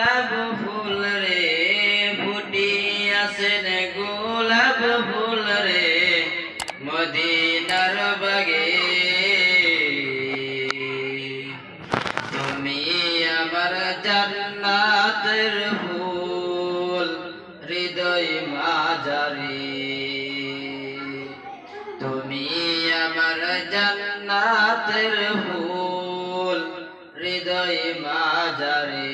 গোলাপ ফুল রে ফুটিয়াছেন গোলাপ ফুল রে মদিনার বাগে তুমি আমার জান্নাতের ফুল হৃদয় মাঝারে তুমি আমার জান্নাতের ফুল হৃদয় মাঝারে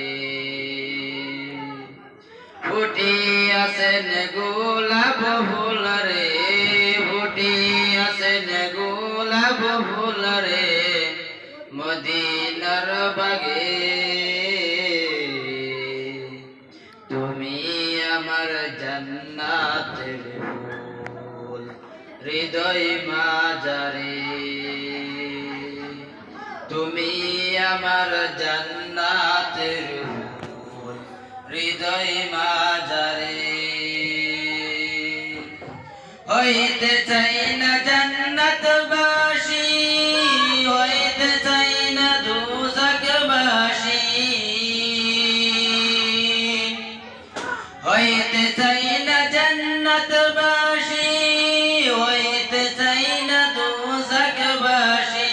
ফুটিয়াছেন গোলাপ ফুল রে ফুটিয়াছেন গোলাপ ফুল রে মদিনার বাগে তুমি আমার জান্নাতের ফুল হৃদয় মাঝারে তুমি আমার জান্নাতের ফুল হৃদয় মাঝারে হইতে চাই না জান্নাতবাসী হইতে চাই না দোজখবাসী হইতে চাই না জান্নাতবাসী হইতে চাই না দোজখবাসী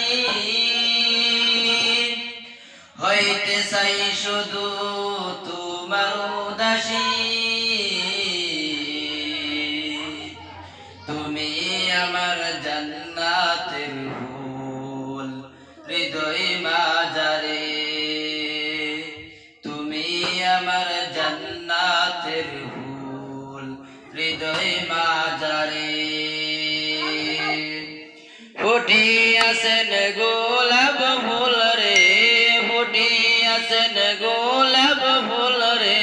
হইতে চাই শুধু তোমার উদাসী তুমি আমার জান্নাতের ফুল হৃদয় মাঝারে তুমি আমার জান্নাতের ফুল হৃদয় মাঝারে ফুটিয়াছেন গোলাপ ফুল রে ফুটিয়াছেন গোলাপ ফুল রে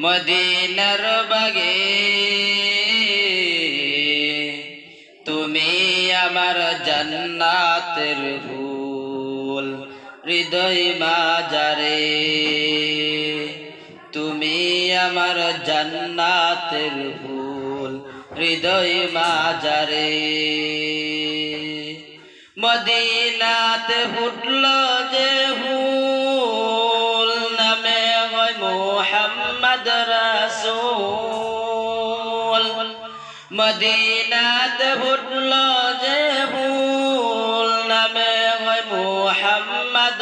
মদিনার বাগে তুমি আমার জান্নাতের ফুল হৃদয় মাঝারে তুমি আমার জান্নাতের ফুল হৃদয় মাঝারে মদিনাতে ফুটল যে ফুল নামে হয় মুহাম্মদ রাসূল মদিনাতে ফুটল যে ফুল নামে হয় মুহাম্মদ